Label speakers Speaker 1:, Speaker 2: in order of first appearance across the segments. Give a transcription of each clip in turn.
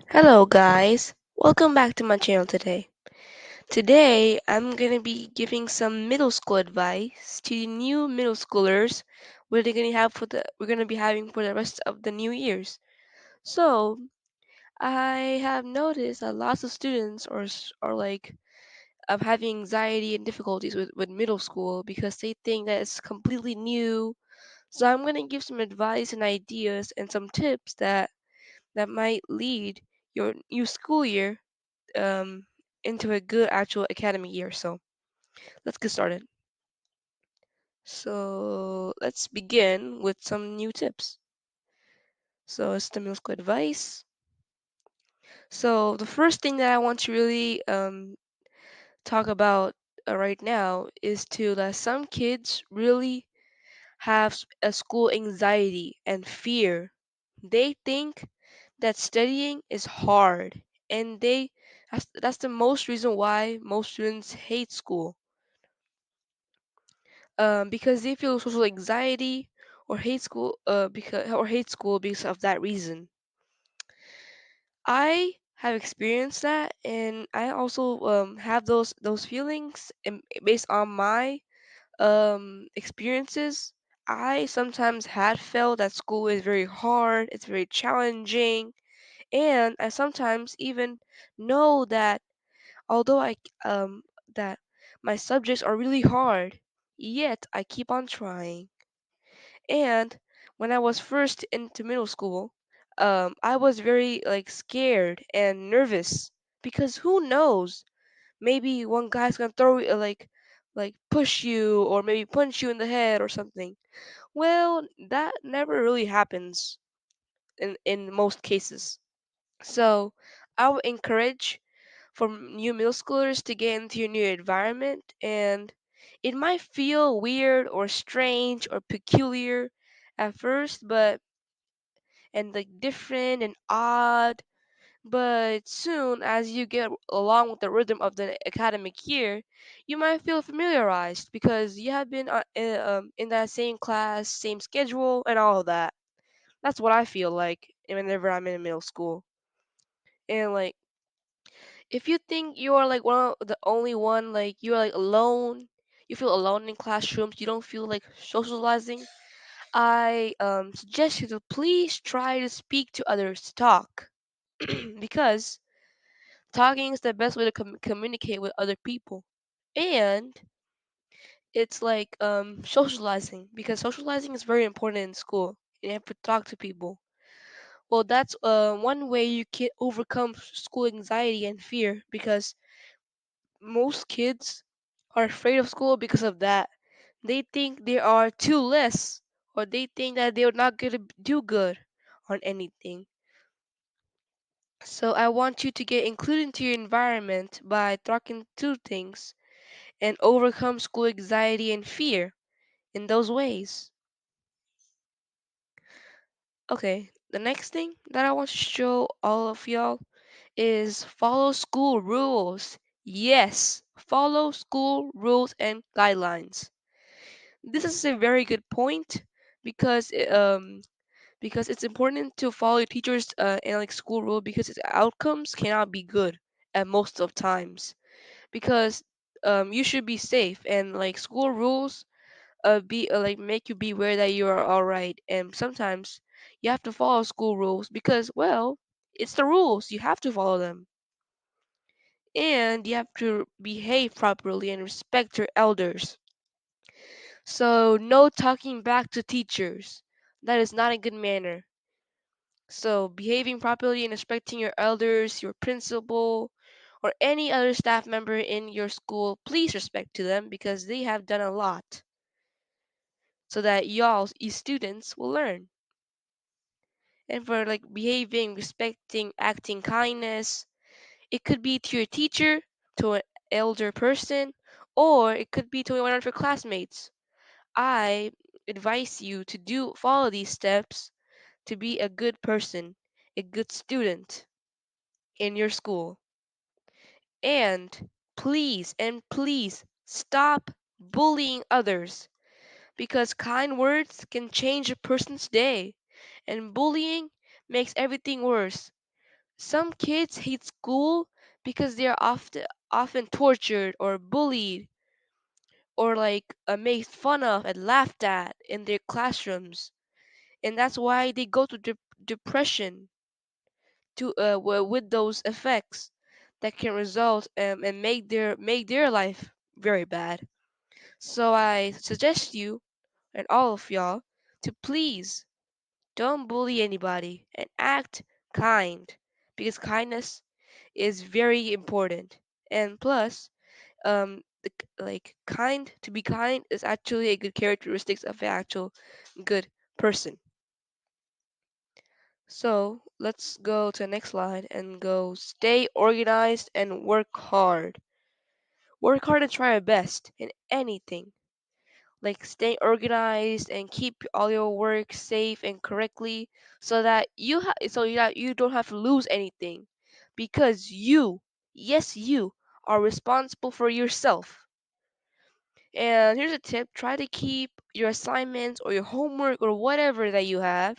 Speaker 1: Hello guys, welcome back to my channel today. Today I'm gonna be giving some middle school advice to the new middle schoolers what they're gonna have for the we're gonna be having for the rest of the new years. So I have noticed that lots of students are like of having anxiety and difficulties with middle school because they think that it's completely new. So I'm gonna give some advice and ideas and some tips that might lead your new school year um, into a good actual academic year. So let's get started. So let's begin with some new tips. So it's the middle school advice. So the first thing that I want to really talk about right now is to that some kids really have a school anxiety and fear. They think that studying is hard, and that's the most reason why most students hate school. Because they feel social anxiety or hate school because of that reason. I have experienced that, and I also have those feelings, and based on my experiences. I sometimes had felt that school is very hard, it's very challenging, and I sometimes even know that although that my subjects are really hard, yet I keep on trying. And when I was first into middle school, I was very like scared and nervous because who knows? Maybe one guy's gonna throw you like push you or maybe punch you in the head or something. Well, that never really happens in most cases. So I would encourage for new middle schoolers to get into your new environment, and it might feel weird or strange or peculiar at first, but and like different and odd. But soon, as you get along with the rhythm of the academic year, you might feel familiarized because you have been in that same class, same schedule, and all of that. That's what I feel like whenever I'm in middle school. And like, if you think you are like one of the only one, like you're like alone, you feel alone in classrooms, you don't feel like socializing. I suggest you to please try to speak to others to talk because talking is the best way to communicate with other people. And it's like socializing because socializing is very important in school. You have to talk to people. Well, that's one way you can overcome school anxiety and fear because most kids are afraid of school because of that. They think they are too less, or they think that they're not going to do good on anything. So I want you to get included into your environment by talking to things and overcome school anxiety and fear in those ways. Okay, the next thing that I want to show all of y'all is follow school rules. Yes, follow school rules and guidelines. This is a very good point because because it's important to follow your teachers and like school rule because its outcomes cannot be good at most of times because you should be safe and like school rules be like make you be aware that you are all right, and sometimes you have to follow school rules because well it's the rules, you have to follow them, and you have to behave properly and respect your elders. So no talking back to teachers, that is not a good manner. So behaving properly and respecting your elders, your principal, or any other staff member in your school, please respect to them because they have done a lot so that y'all, you students, will learn. And for like behaving, respecting, acting kindness, it could be to your teacher, to an elder person, or it could be to one of your classmates. I advise you to do follow these steps to be a good person, a good student in your school. And please stop bullying others because kind words can change a person's day, and bullying makes everything worse. Some kids hate school because they are often tortured or bullied or made fun of and laughed at in their classrooms, and that's why they go to depression with those effects that can result and make their life very bad. So I suggest you and all of y'all to please don't bully anybody and act kind, because kindness is very important. And plus, kind to be kind is actually a good characteristics of an actual good person. So let's go to the next slide and go stay organized and work hard. Work hard and try your best in anything. Like stay organized and keep all your work safe and correctly so that you don't have to lose anything, because you, yes you, are responsible for yourself. And here's a tip: try to keep your assignments or your homework or whatever that you have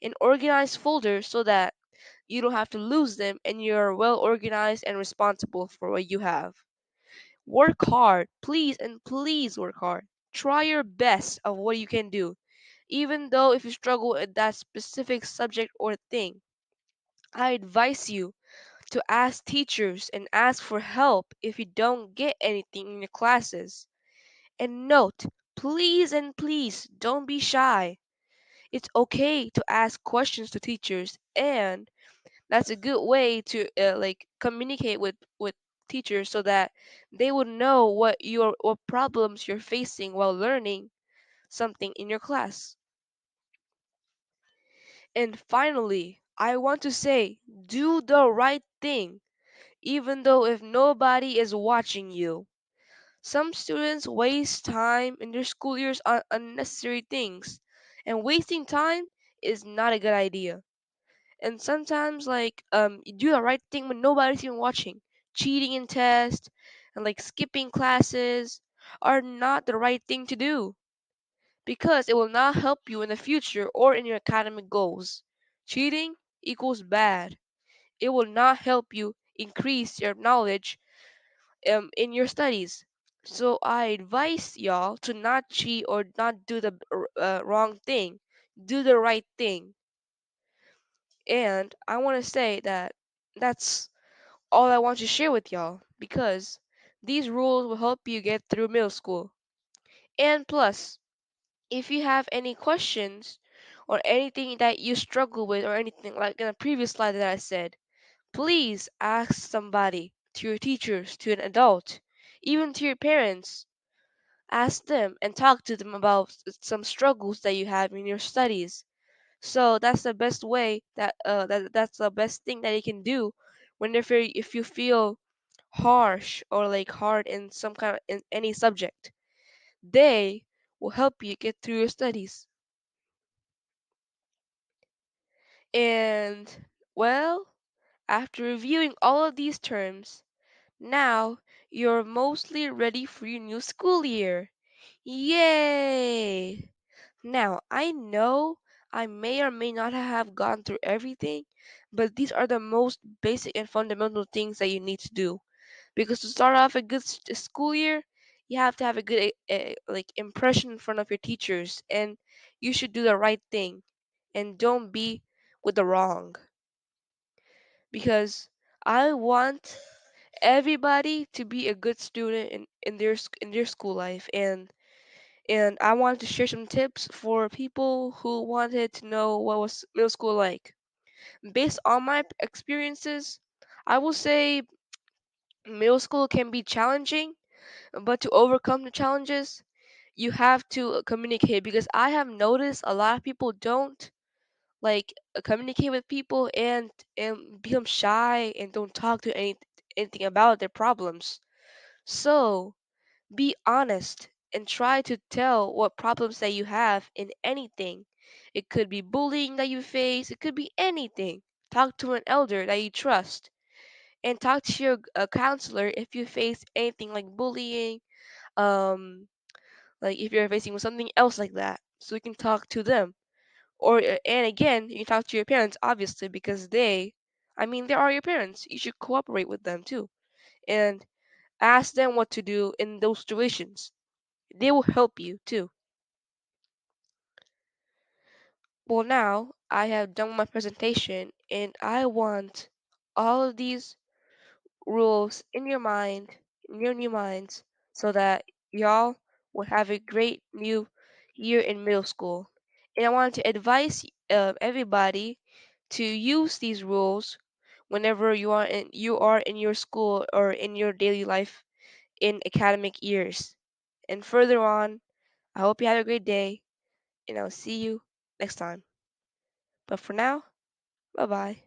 Speaker 1: in organized folders so that you don't have to lose them and you're well organized and responsible for what you have. Work hard, please, and please work hard. Try your best of what you can do, even though if you struggle with that specific subject or thing. I advise you to ask teachers and ask for help if you don't get anything in your classes. And note, please and please don't be shy. It's okay to ask questions to teachers, and that's a good way to communicate with teachers so that they would know what problems you're facing while learning something in your class. And finally, I want to say, do the right thing even though if nobody is watching you. Some students waste time in their school years on unnecessary things, and wasting time is not a good idea. And sometimes you do the right thing when nobody's even watching. Cheating in tests and skipping classes are not the right thing to do, because it will not help you in the future or in your academic goals. Cheating equals bad. It will not help you increase your knowledge in your studies. So I advise y'all to not cheat or not do the wrong thing. Do the right thing. And I want to say that that's all I want to share with y'all, because these rules will help you get through middle school. And plus, if you have any questions or anything that you struggle with or anything like in the previous slide that I said, please ask somebody, to your teachers, to an adult, even to your parents. Ask them and talk to them about some struggles that you have in your studies. So that's the best way that's the best thing that you can do whenever if you feel harsh or hard in some kind of in any subject. They will help you get through your studies. And well, after reviewing all of these terms, now you're mostly ready for your new school year. Yay! Now, I know I may or may not have gone through everything, but these are the most basic and fundamental things that you need to do. Because to start off a good school year, you have to have a good impression in front of your teachers, and you should do the right thing and don't be with the wrong. Because I want everybody to be a good student in their school life, and I wanted to share some tips for people who wanted to know what was middle school like. Based on my experiences, I will say middle school can be challenging, but to overcome the challenges, you have to communicate, because I have noticed a lot of people don't communicate with people and become shy and don't talk to anything about their problems. So, be honest and try to tell what problems that you have in anything. It could be bullying that you face, it could be anything. Talk to an elder that you trust, and talk to your counselor if you face anything like bullying, um, like if you're facing something else like that. So you can talk to them. Or and again, you can talk to your parents obviously, because I mean, they are your parents. You should cooperate with them too and ask them what to do in those situations. They will help you too. Well, now I have done my presentation and I want all of these rules in your mind, in your new minds, so that y'all will have a great new year in middle school. And I want to advise everybody to use these rules whenever you are in your school or in your daily life in academic years. And further on, I hope you have a great day, and I'll see you next time. But for now, bye bye.